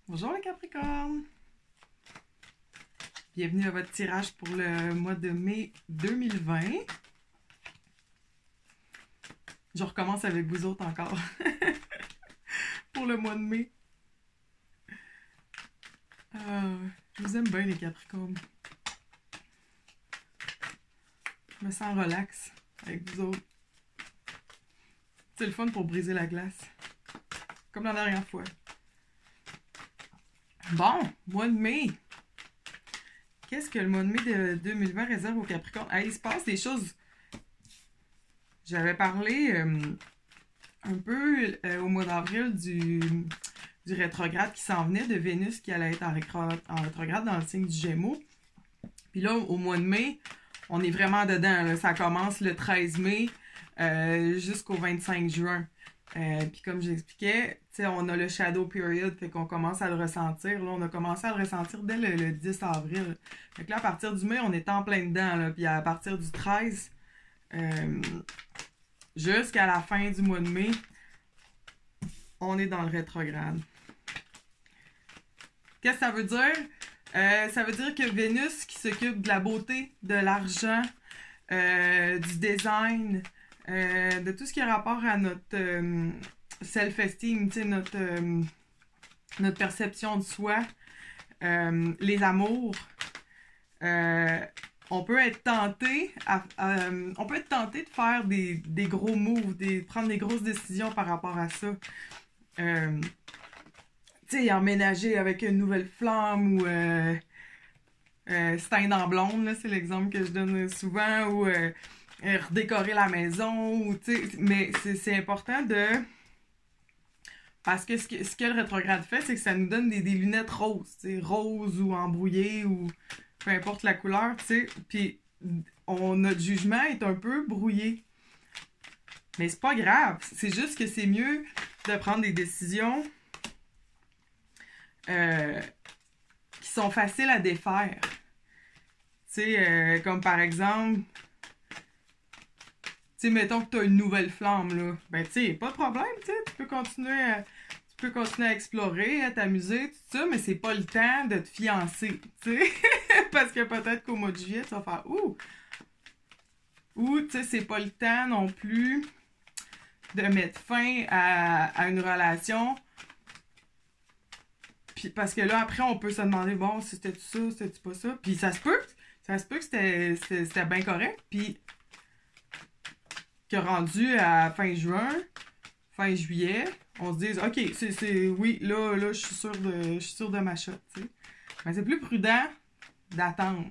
Bonjour les Capricornes! Bienvenue à votre tirage pour le mois de mai 2020. Je recommence avec vous autres encore pour le mois de mai. Je vous aime bien les Capricornes. Je me sens relax avec vous autres. C'est le fun pour briser la glace. Comme la dernière fois. Bon, mois de mai. Qu'est-ce que le mois de mai de 2020 réserve aux Capricornes? Il se passe des choses. J'avais parlé un peu au mois d'avril du rétrograde qui s'en venait, de Vénus qui allait être en rétrograde dans le signe du Gémeaux. Puis là, au mois de mai, on est vraiment dedans. Là. Ça commence le 13 mai jusqu'au 25 juin. Puis comme j'expliquais, on a le shadow period, fait qu'on commence à le ressentir. Là, on a commencé à le ressentir dès le 10 avril. Fait que là, à partir du mai, on est en plein dedans. Là, puis à partir du 13 jusqu'à la fin du mois de mai, on est dans le rétrograde. Qu'est-ce que ça veut dire? Ça veut dire que Vénus, qui s'occupe de la beauté, de l'argent, du design, de tout ce qui a rapport à notre self-esteem, notre perception de soi, les amours, on peut être tenté de faire des gros moves, de prendre des grosses décisions par rapport à ça. Emménager avec une nouvelle flamme ou se teindre en blonde, c'est l'exemple que je donne souvent, ou redécorer la maison, ou mais c'est important de... Parce que ce que le rétrograde fait, c'est que ça nous donne des lunettes roses, roses ou embrouillées, ou peu importe la couleur, puis notre jugement est un peu brouillé. Mais c'est pas grave, c'est juste que c'est mieux de prendre des décisions qui sont faciles à défaire. Comme par exemple, mettons que tu as une nouvelle flamme, là. Ben, pas de problème, tu peux continuer à explorer, à t'amuser, tout ça, mais c'est pas le temps de te fiancer, Parce que peut-être qu'au mois de juillet, tu vas faire « Ouh! » Ou, c'est pas le temps non plus de mettre fin à une relation. Puis parce que là, après, on peut se demander « Bon, c'était-tu ça, c'était-tu pas ça? » Puis ça se peut que c'était bien correct, puis que rendu à fin juin, fin juillet, on se dise, OK, oui, là, je suis sûre de ma shot, Mais c'est plus prudent d'attendre.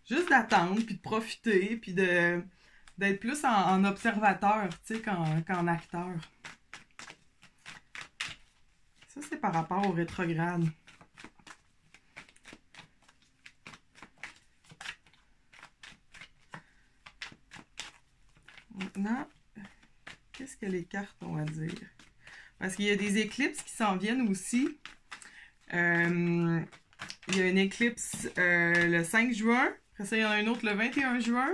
Juste d'attendre, puis de profiter, puis d'être plus en observateur, qu'en acteur. Ça, c'est par rapport au rétrograde. Maintenant, qu'est-ce que les cartes ont à dire? Parce qu'il y a des éclipses qui s'en viennent aussi. Il y a une éclipse le 5 juin. Après ça, il y en a une autre le 21 juin.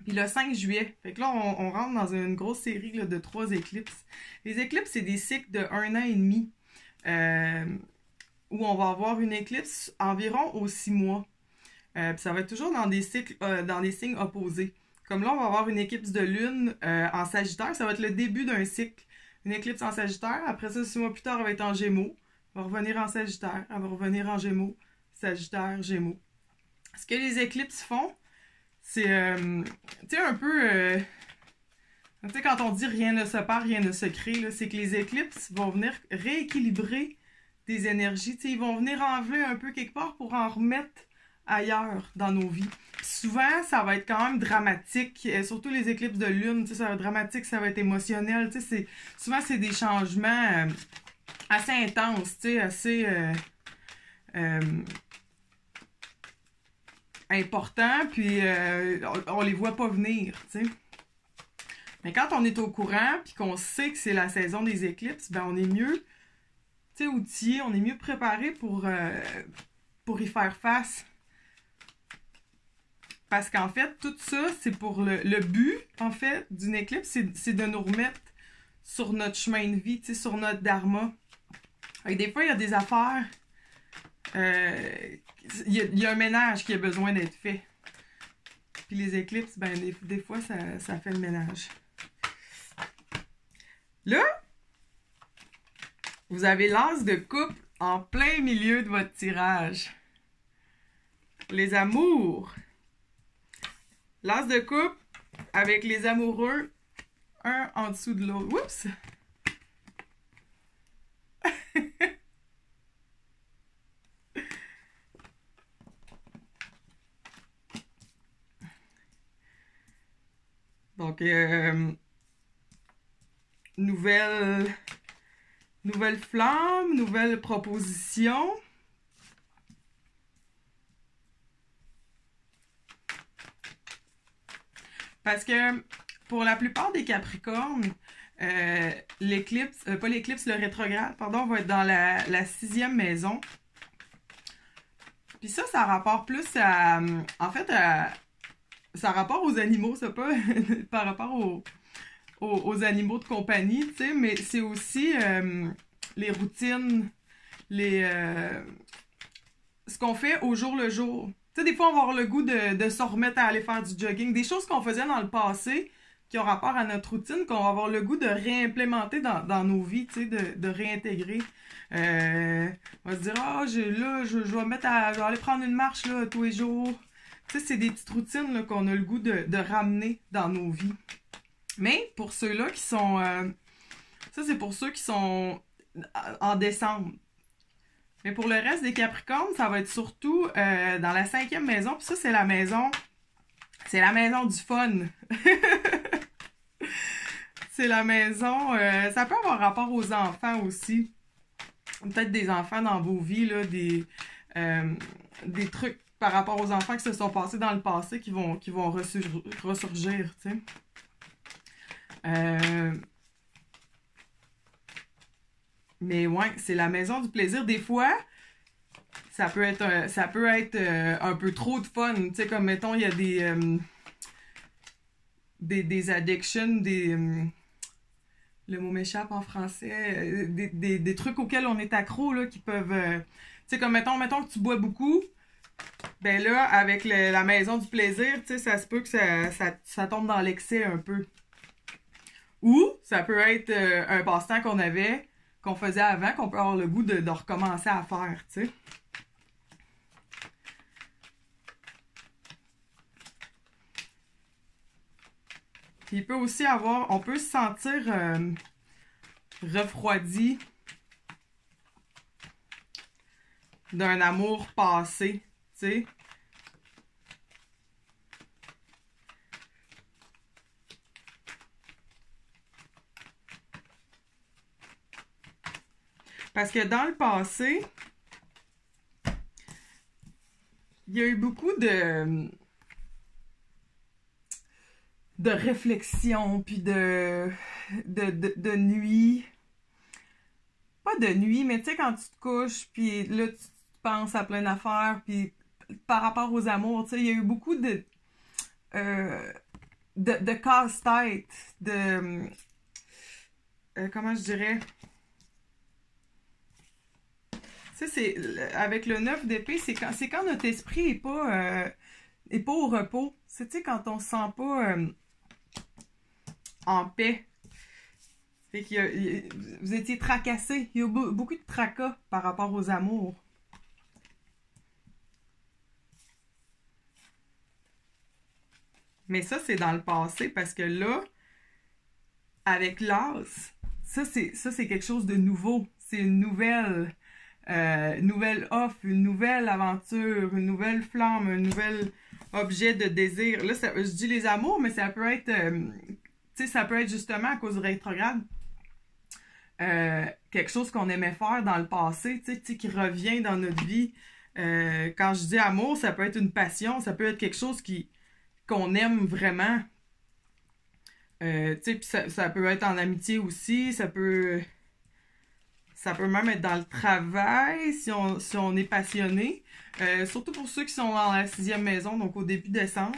Puis le 5 juillet. Fait que là, on rentre dans une grosse série là, de 3 éclipses. Les éclipses, c'est des cycles de 1 an et demi. Où on va avoir une éclipse environ aux 6 mois. Puis ça va être toujours dans des cycles, dans des signes opposés. Comme là, on va avoir une éclipse de lune en Sagittaire. Ça va être le début d'un cycle. Une éclipse en Sagittaire. Après ça, 6 mois plus tard, elle va être en Gémeaux. Elle va revenir en Sagittaire. Elle va revenir en Gémeaux. Sagittaire, Gémeaux. Ce que les éclipses font, c'est, un peu... quand on dit rien ne se perd, rien ne se crée, c'est que les éclipses vont venir rééquilibrer des énergies. Ils vont venir enlever un peu quelque part pour en remettre ailleurs dans nos vies. Puis souvent, ça va être quand même dramatique, surtout les éclipses de lune, ça va être dramatique, ça va être émotionnel, souvent c'est des changements assez intenses, assez importants, puis on les voit pas venir, Mais quand on est au courant, puis qu'on sait que c'est la saison des éclipses, ben on est mieux, outillé, on est mieux préparé pour y faire face. Parce qu'en fait, tout ça, c'est pour le but, en fait, d'une éclipse, c'est de nous remettre sur notre chemin de vie, sur notre dharma. Fait que des fois, il y a des affaires. Il y a un ménage qui a besoin d'être fait. Puis les éclipses, ben des fois, ça fait le ménage. Là, vous avez l'as de coupe en plein milieu de votre tirage. Les amours. L'as de coupe avec les amoureux, un en dessous de l'autre. Oups! Donc, nouvelle flamme, nouvelle proposition. Parce que pour la plupart des Capricornes, l'éclipse, pas l'éclipse, le rétrograde, pardon, va être dans la 6e maison. Puis ça rapporte plus à... En fait, ça rapporte aux animaux, c'est pas par rapport aux animaux de compagnie, tu sais, mais c'est aussi les routines, ce qu'on fait au jour le jour. Tu sais, des fois, on va avoir le goût de se remettre à aller faire du jogging. Des choses qu'on faisait dans le passé, qui ont rapport à notre routine, qu'on va avoir le goût de réimplémenter dans nos vies, tu sais, de réintégrer. On va se dire, je vais je vais aller prendre une marche là, tous les jours. Tu sais, c'est des petites routines là, qu'on a le goût de ramener dans nos vies. Mais pour ceux-là qui sont... ça, c'est pour ceux qui sont en décembre. Mais pour le reste des Capricornes, ça va être surtout dans la 5e maison. Puis ça, c'est la maison... C'est la maison du fun. C'est la maison... ça peut avoir rapport aux enfants aussi. Peut-être des enfants dans vos vies, là, des trucs par rapport aux enfants qui se sont passés dans le passé qui vont ressurgir, tu sais. Mais ouais, c'est la maison du plaisir. Des fois, ça peut être un peu trop de fun. Tu sais, comme mettons, il y a des addictions, le mot m'échappe en français, des trucs auxquels on est accro, là, qui peuvent... tu sais, comme mettons que tu bois beaucoup, ben là, avec la maison du plaisir, tu sais, ça se peut que ça tombe dans l'excès un peu. Ou, ça peut être un passe-temps qu'on faisait avant, qu'on peut avoir le goût de recommencer à faire, tu sais. Puis il peut aussi on peut se sentir refroidi d'un amour passé, tu sais. Parce que dans le passé, il y a eu beaucoup de réflexion, puis de nuit. Pas de nuit, mais tu sais, quand tu te couches, puis là, tu penses à plein d'affaires, puis par rapport aux amours, tu sais, il y a eu beaucoup de casse-tête, comment je dirais... Tu sais, avec le 9 d'épée, c'est quand notre esprit est pas au repos. C'est, tu sais, quand on se sent pas en paix. Fait vous étiez tracassé. Il y a beaucoup de tracas par rapport aux amours. Mais ça, c'est dans le passé parce que là, avec l'as, ça, c'est quelque chose de nouveau. C'est une nouvelle offre, une nouvelle aventure, une nouvelle flamme, un nouvel objet de désir. Là, je dis les amours, mais ça peut être, tu sais, ça peut être justement à cause du rétrograde. Quelque chose qu'on aimait faire dans le passé, tu sais, qui revient dans notre vie. Quand je dis amour, ça peut être une passion, ça peut être quelque chose qu'on aime vraiment. Tu sais, puis ça peut être en amitié aussi, ça peut même être dans le travail si on est passionné. Surtout pour ceux qui sont dans la 6e maison, donc au début décembre,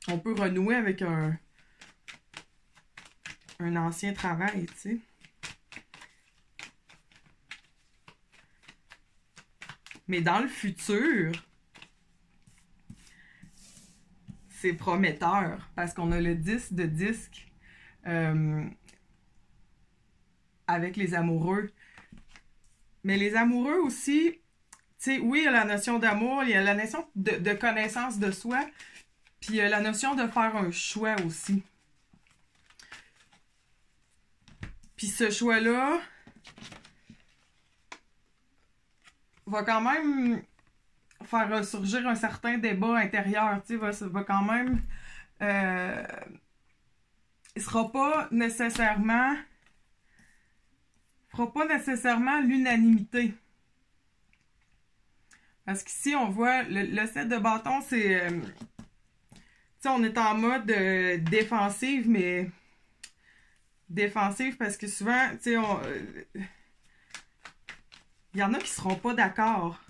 on peut renouer avec un ancien travail, tu sais. Mais dans le futur, c'est prometteur parce qu'on a le 10 de disque avec les amoureux. Mais les amoureux aussi, tu sais, oui, il y a la notion d'amour, il y a la notion de connaissance de soi, puis il y a la notion de faire un choix aussi. Puis ce choix-là va quand même faire ressurgir un certain débat intérieur, tu sais, va quand même... il fera pas nécessairement l'unanimité. Parce qu'ici, on voit, le set de bâtons, c'est... tu sais, on est en mode défensive, mais... Défensive parce que souvent, tu sais, il y en a qui seront pas d'accord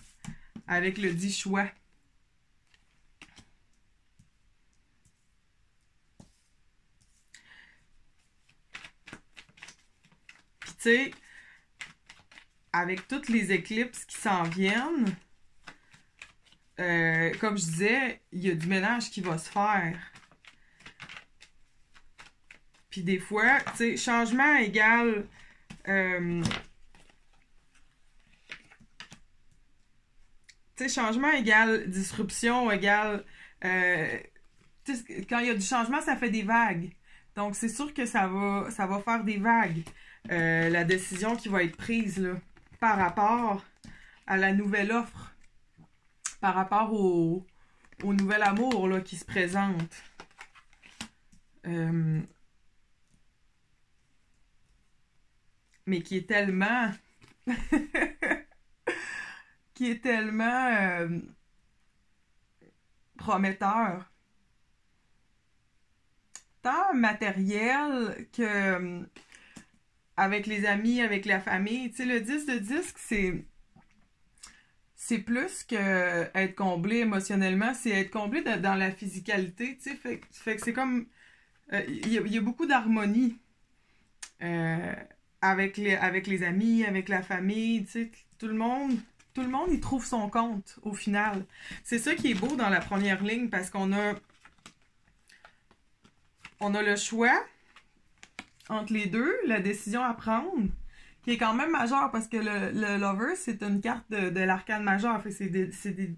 avec le dit choix. Puis tu sais, avec toutes les éclipses qui s'en viennent, comme je disais, il y a du ménage qui va se faire. Puis des fois, tu sais, changement égale... tu sais, changement égale disruption égale... quand il y a du changement, ça fait des vagues. Donc, c'est sûr que ça va faire des vagues. La décision qui va être prise là, par rapport à la nouvelle offre, par rapport au nouvel amour là, qui se présente. Mais qui est tellement... qui est tellement prometteur. Tant matériel que avec les amis, avec la famille. Tu sais, le 10 de disque, c'est plus que être comblé émotionnellement, c'est être comblé dans la physicalité, tu sais. Fait que c'est comme... il y a beaucoup d'harmonie avec les amis, avec la famille, tu sais. Tout le monde, il trouve son compte, au final. C'est ça qui est beau dans la première ligne, parce qu'on a le choix entre les deux, la décision à prendre, qui est quand même majeure, parce que le Lover, c'est une carte de l'arcane majeur. Fait que c'est des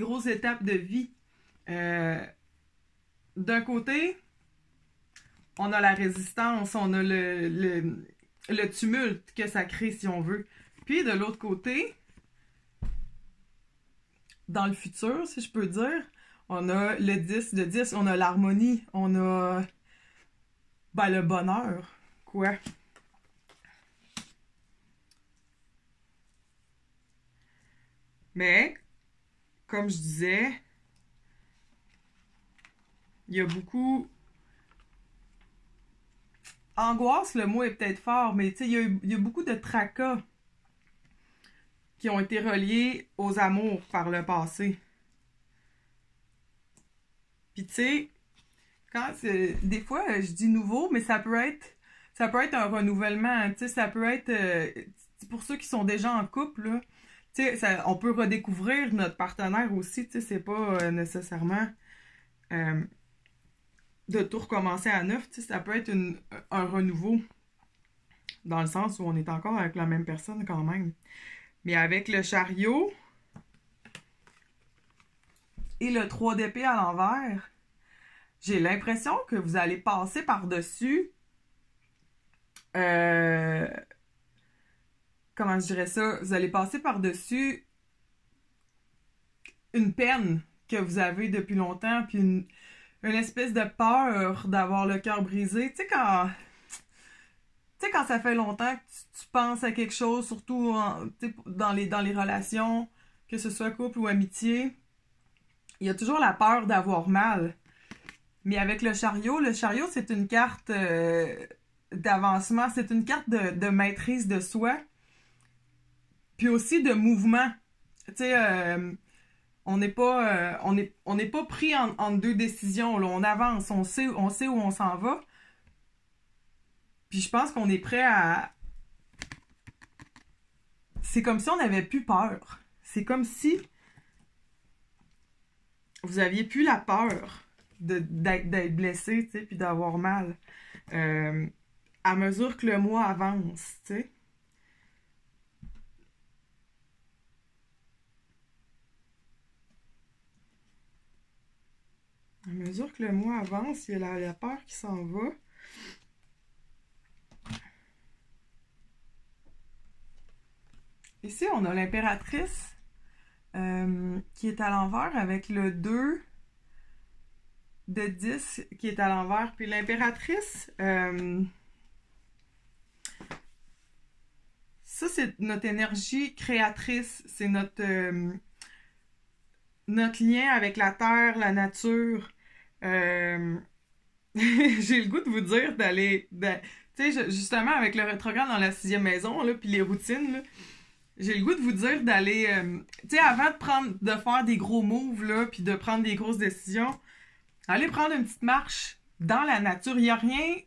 grosses étapes de vie. D'un côté, on a la résistance, on a le tumulte que ça crée, si on veut. Puis, de l'autre côté, dans le futur, si je peux dire, on a le 10 de 10, on a l'harmonie, on a le bonheur, quoi. Mais, comme je disais, il y a beaucoup... Angoisse, le mot est peut-être fort, mais tu sais, il y a beaucoup de tracas qui ont été reliés aux amours par le passé. Puis tu sais, des fois, je dis nouveau, mais ça peut être un renouvellement, tu sais, ça peut être, pour ceux qui sont déjà en couple, là, tu sais, on peut redécouvrir notre partenaire aussi, tu sais, c'est pas nécessairement de tout recommencer à neuf, tu sais, ça peut être un renouveau, dans le sens où on est encore avec la même personne quand même. Mais avec le chariot et le 3 d'épée à l'envers, j'ai l'impression que vous allez passer par-dessus... comment je dirais ça? Vous allez passer par-dessus une peine que vous avez depuis longtemps, puis une espèce de peur d'avoir le cœur brisé. Tu sais, quand ça fait longtemps que tu penses à quelque chose, surtout dans les relations, que ce soit couple ou amitié, il y a toujours la peur d'avoir mal. Mais avec le chariot, c'est une carte d'avancement, c'est une carte de maîtrise de soi, puis aussi de mouvement. Tu sais, on n'est pas pris en deux décisions, là. On avance, on sait où on s'en va. Puis je pense qu'on est prêt à... C'est comme si on n'avait plus peur. c'est comme si vous aviez plus la peur d'être blessé, tu sais, puis d'avoir mal. À mesure que le mois avance, tu sais. À mesure que le mois avance, il y a la peur qui s'en va. Ici, on a l'impératrice qui est à l'envers avec le 2 de 10 qui est à l'envers. Puis l'impératrice, ça, c'est notre énergie créatrice. C'est notre lien avec la terre, la nature. J'ai le goût de vous dire d'aller... Tu sais, justement, avec le rétrograde dans la 6e maison, là, puis les routines, là, j'ai le goût de vous dire d'aller... tu sais, avant de faire des gros moves, là, puis de prendre des grosses décisions, allez prendre une petite marche dans la nature. Il y a rien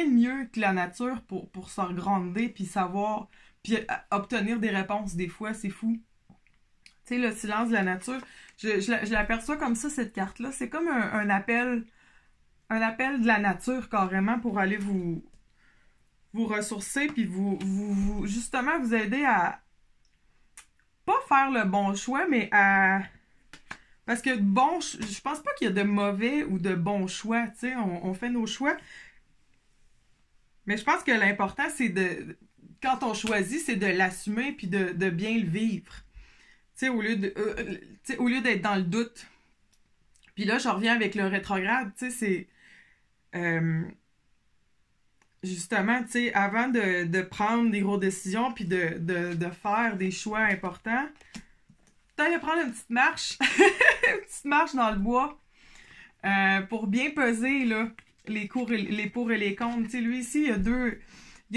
de mieux que la nature pour se regrander, puis savoir... Puis obtenir des réponses, des fois, c'est fou. Tu sais, le silence de la nature, je l'aperçois comme ça, cette carte-là. C'est comme un appel de la nature, carrément, pour aller vous ressourcer, puis justement, vous aider à pas faire le bon choix, mais à... Parce que je pense pas qu'il y a de mauvais ou de bons choix, tu sais, on fait nos choix. Mais je pense que l'important, c'est quand on choisit, c'est de l'assumer puis de bien le vivre. Tu sais, au lieu d'être dans le doute. Puis là, je reviens avec le rétrograde, tu sais, c'est... justement, tu sais, avant de prendre des grosses décisions puis de faire des choix importants, peut-être de prendre une petite marche, une petite marche dans le bois pour bien peser, là, les pour et les contre. Tu sais, lui ici, il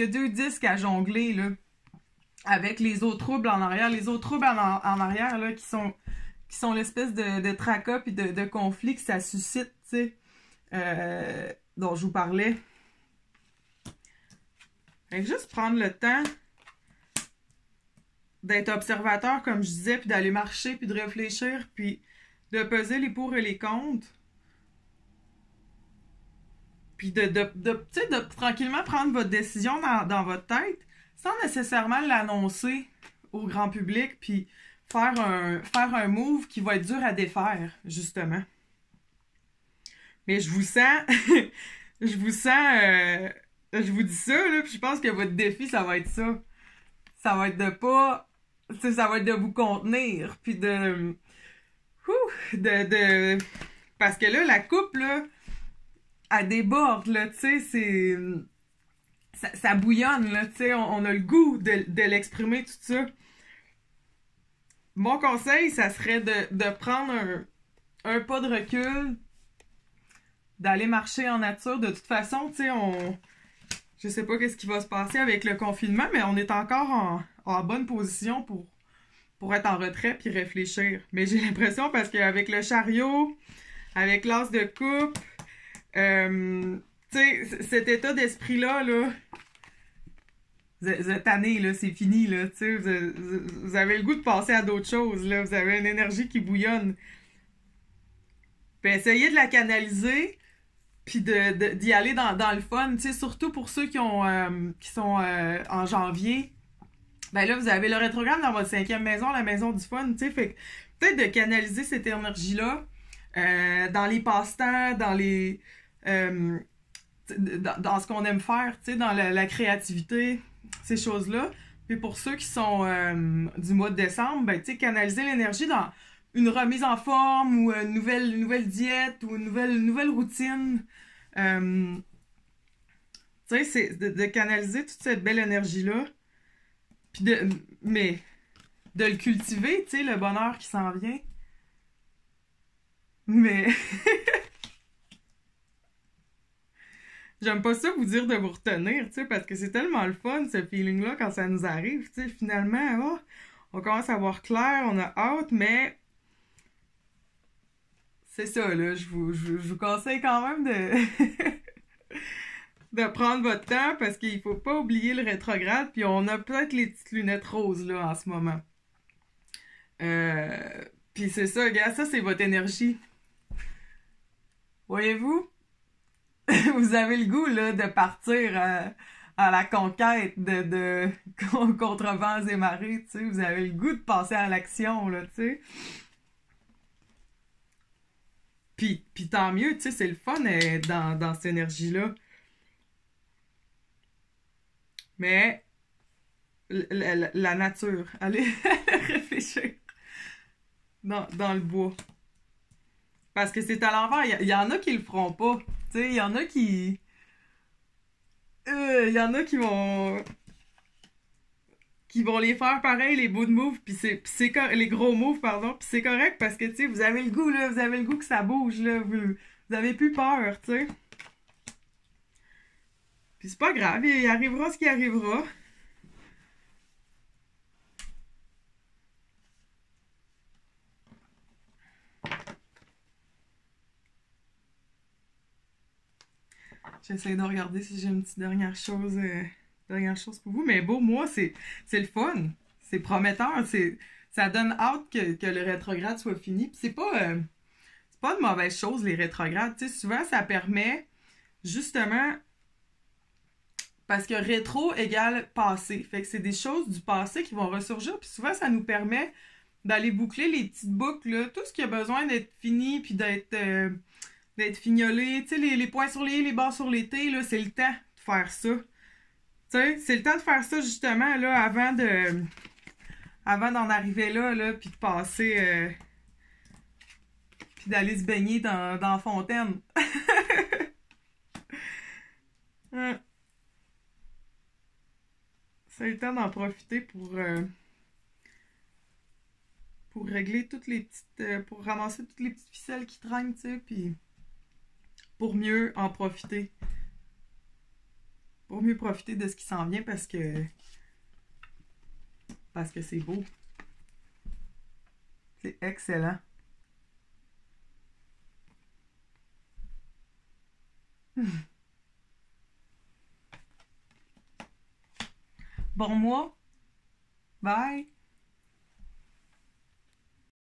y a deux disques à jongler, là, avec les eaux troubles en arrière. Les eaux troubles en arrière, là, qui sont l'espèce de tracas puis de conflits que ça suscite, tu sais, dont je vous parlais. Fait que juste prendre le temps d'être observateur, comme je disais, puis d'aller marcher, puis de réfléchir, puis de peser les pour et les contre. Puis de tranquillement prendre votre décision dans votre tête, sans nécessairement l'annoncer au grand public, puis faire un move qui va être dur à défaire, justement. Mais je vous sens, je vous dis ça, là, puis je pense que votre défi, ça va être ça. Ça va être de pas... Ça va être de vous contenir, puis parce que là, la coupe, là, elle déborde, là, tu sais, c'est... Ça bouillonne, là, tu sais, on a le goût de l'exprimer, tout ça. Mon conseil, ça serait de prendre un pas de recul, d'aller marcher en nature. De toute façon, tu sais, je sais pas qu'est-ce qui va se passer avec le confinement, mais on est encore en bonne position pour être en retrait puis réfléchir. Mais j'ai l'impression, parce qu'avec le chariot, avec l'as de coupe, tu sais, cet état d'esprit-là, là, vous êtes tanné, là, c'est fini, là, tu sais, vous avez le goût de passer à d'autres choses, là, vous avez une énergie qui bouillonne. Puis essayez de la canaliser, puis d'y aller dans le fun, tu sais, surtout pour ceux qui sont en janvier. Ben là, vous avez le rétrograde dans votre 5e maison, la maison du fun, tu sais, fait que peut-être de canaliser cette énergie-là dans les passe-temps, dans les... dans ce qu'on aime faire, tu sais, dans la créativité, ces choses-là. Puis pour ceux qui sont du mois de décembre, ben, tu sais, canaliser l'énergie dans une remise en forme ou une nouvelle diète ou une nouvelle routine. Tu sais, c'est de canaliser toute cette belle énergie-là. Puis mais de le cultiver, tu sais, le bonheur qui s'en vient. Mais... J'aime pas ça vous dire de vous retenir, tu sais, parce que c'est tellement le fun, ce feeling-là, quand ça nous arrive, tu sais, finalement, oh, on commence à voir clair, on a hâte, mais c'est ça, là, je vous conseille quand même de prendre votre temps, parce qu'il faut pas oublier le rétrograde, puis on a peut-être les petites lunettes roses, là, en ce moment. Puis c'est ça, gars, ça c'est votre énergie. Voyez-vous? Vous avez le goût là, de partir à la conquête de contre vents et marées, tu sais. Vous avez le goût de passer à l'action, là, tu sais. Puis tant mieux, tu sais, c'est le fun dans cette énergie-là. Mais la nature, allez réfléchir dans le bois. Parce que c'est à l'envers. Il y en a qui le feront pas. Tu sais, il y en a qui. Il y en a qui vont les faire pareil, les beaux de move, les gros moves, pardon, puis c'est correct parce que, tu sais, vous avez le goût, là, vous avez le goût que ça bouge, là, vous avez plus peur, tu sais. Puis c'est pas grave, il arrivera ce qui arrivera. J'essaie de regarder si j'ai une petite dernière chose pour vous. Mais bon, moi, c'est le fun. C'est prometteur. Ça donne hâte que le rétrograde soit fini. Puis c'est pas une mauvaise chose, les rétrogrades. Tu sais, souvent, ça permet, justement, parce que rétro égale passé. Fait que c'est des choses du passé qui vont ressurgir. Puis souvent, ça nous permet d'aller boucler les petites boucles, là. Tout ce qui a besoin d'être fini, puis d'être fignolé. Tu sais, les points sur les i, les barres sur les t, là, c'est le temps de faire ça. Tu sais, c'est le temps de faire ça, justement, là, avant d'en arriver là, puis de passer, puis d'aller se baigner dans la fontaine. Ouais. C'est le temps d'en profiter pour régler toutes les petites, pour ramasser toutes les petites ficelles qui traînent, tu sais, puis pour mieux en profiter. Pour mieux profiter de ce qui s'en vient parce que c'est beau. C'est excellent. Bon mois. Bye.